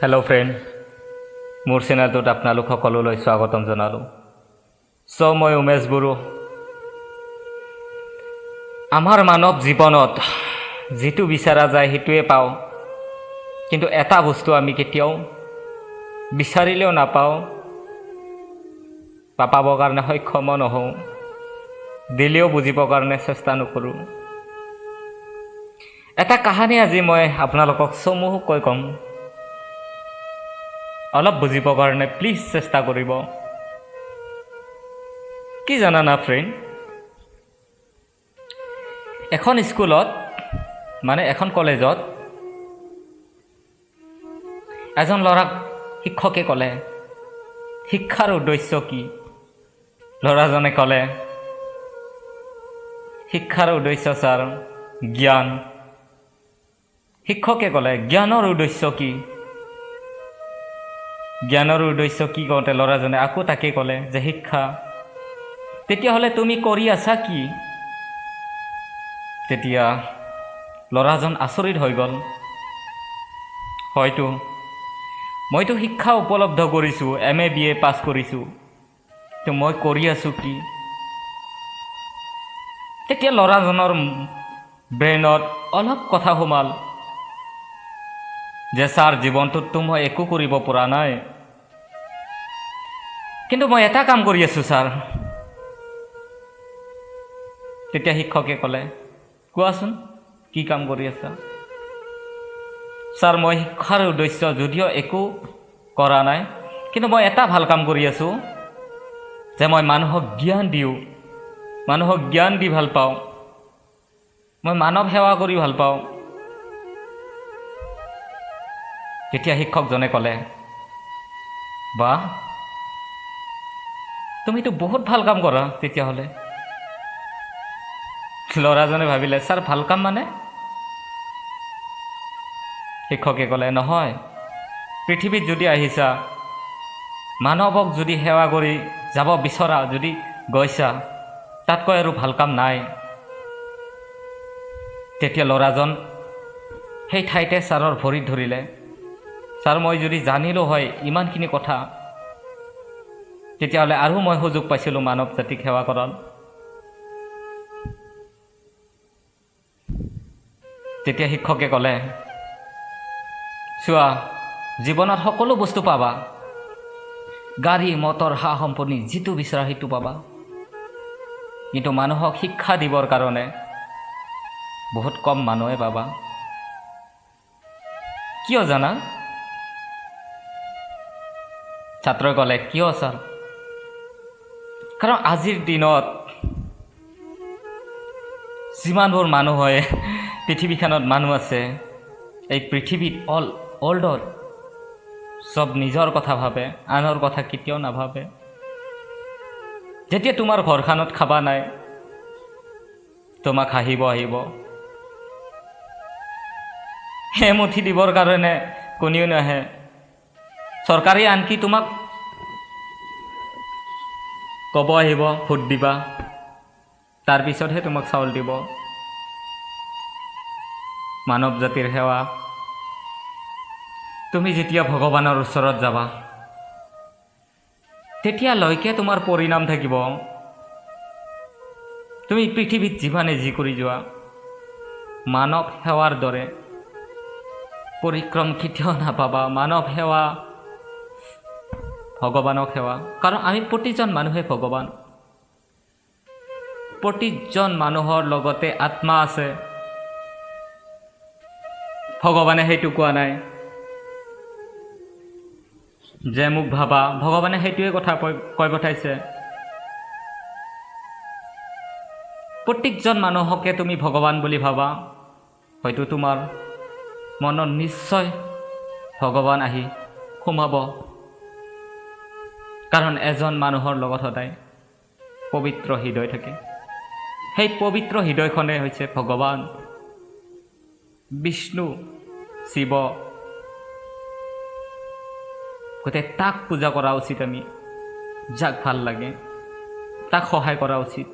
Hello' friend, মোৰ চেনেলটোত আপোনালোক সকলোলৈ স্বাগতম জনালোঁ। মই উমেশ বড়ো। আমাৰ মানৱ জীৱনত যিটো বিচৰা যায় সেইটোৱে পাওঁ, কিন্তু এটা বস্তু আমি কেতিয়াও বিচাৰিলেও নাপাওঁ বা পাবৰ কাৰণে সক্ষম নহওঁ, দিলেও বুজিবৰ কাৰণে চেষ্টা নকৰোঁ। এটা কাহিনী আজি মই আপোনালোকক চমুকৈ ক'ম, অলপ বুজিবৰ কাৰণে প্লিজ চেষ্টা কৰিব। কি জানানা ফ্ৰেণ্ড, এখন স্কুলত মানে এখন কলেজত এজন ল'ৰাক শিক্ষকে ক'লে, শিক্ষাৰ উদ্দেশ্য কি? ল'ৰাজনে ক'লে, শিক্ষাৰ উদ্দেশ্য ছাৰ জ্ঞান। শিক্ষকে ক'লে, জ্ঞানৰ উদ্দেশ্য কি? জ্ঞানৰ উদ্দেশ্য কি কওঁতে ল'ৰাজনে আকৌ তাকে ক'লে যে শিক্ষা। তেতিয়াহ'লে তুমি কৰি আছা কি? তেতিয়া ল'ৰাজন আচৰিত হৈ গ'ল। হয়তো মইতো শিক্ষা উপলব্ধ কৰিছোঁ, MA BA পাছ কৰিছোঁ, তো মই কৰি আছোঁ কি? তেতিয়া ল'ৰাজনৰ ব্ৰেইনত অলপ কথা সোমাল যে ছাৰ, জীৱনটোততো মই একো কৰিব পৰা নাই, কিন্তু মই এটা কাম কৰি আছোঁ ছাৰ। তেতিয়া শিক্ষকে ক'লে, কোৱাচোন কি কাম কৰি আছা? ছাৰ, মই শিক্ষাৰ উদ্দেশ্য যদিও একো কৰা নাই, কিন্তু মই এটা ভাল কাম কৰি আছোঁ যে মই মানুহক জ্ঞান দিওঁ, মানুহক জ্ঞান দি ভাল পাওঁ, মই মানৱ সেৱা কৰি ভাল পাওঁ। তেতিয়া শিক্ষকজনে ক'লে, বাহ, তুমিতো বহুত ভাল কাম কৰা তেতিয়াহ'লে। ল'ৰাজনে ভাবিলে, ছাৰ ভাল কাম মানে? শিক্ষকে ক'লে, নহয়, পৃথিৱীত যদি আহিছা, মানৱক যদি সেৱা কৰি যাব বিচৰা, যদি গৈছা, তাতকৈ আৰু ভাল কাম নাই। তেতিয়া ল'ৰাজন সেই ঠাইতে ছাৰৰ ভৰিত ধৰিলে, ছাৰ, মই যদি জানিলোঁ হয় ইমানখিনি কথা, তেতিয়াহ'লে আৰু মই সুযোগ পাইছিলোঁ মানৱ জাতিক সেৱা কৰাৰ। তেতিয়া শিক্ষকে ক'লে, চোৱা, জীৱনত সকলো বস্তু পাবা, গাড়ী মটৰ সা সম্পত্তি যিটো বিচৰা সেইটো পাবা, কিন্তু মানুহক শিক্ষা দিবৰ কাৰণে বহুত কম মানুহে পাবা। কিয় জানা? ছাত্ৰই ক'লে, কিয় ছাৰ? কাৰণ আজিৰ দিনত যিমানবোৰ মানুহ হয়, পৃথিৱীখনত মানুহ আছে, এই পৃথিৱীত অল্ডত চব নিজৰ কথা ভাবে, আনৰ কথা কেতিয়াও নাভাবে। যেতিয়া তোমাৰ ঘৰখনত খাবা নাই, তোমাক হাঁহিব আহিব, এমুঠি দিবৰ কাৰণে কোনেও নাহে। চৰকাৰে আনকি তোমাক ক'ব আহিব ভোট দিবা, তাৰপিছতহে তোমাক চাউল দিব। মানৱ জাতিৰ সেৱা, তুমি যেতিয়া ভগৱানৰ ওচৰত যাবা, তেতিয়ালৈকে তোমাৰ পৰিণাম থাকিব। তুমি পৃথিৱীত যিমানে যি কৰি যোৱা, মানৱ সেৱাৰ দৰে পৰিক্ৰম কেতিয়াও নাপাবা। মানৱ সেৱা, ভগৱানক সেৱা, কাৰণ আমি প্ৰতিজন মানুহে ভগৱান। প্ৰতিজন মানুহৰ লগতে আত্মা আছে। ভগৱানে সেইটো কোৱা নাই যে মোক ভাবা, ভগৱানে সেইটোৱে কথা কৈ পঠাইছে। প্ৰত্যেকজন মানুহকে তুমি ভগৱান বুলি ভাবা, হয়তো তোমাৰ মনত নিশ্চয় ভগৱান আহি সোমাব, কাৰণ এজন মানুহৰ লগত সদায় পবিত্ৰ হৃদয় থাকে। সেই পবিত্ৰ হৃদয়খনে হৈছে ভগৱান, বিষ্ণু, শিৱ। গতিকে তাক পূজা কৰা উচিত। আমি যাক ভাল লাগে তাক সহায় কৰা উচিত।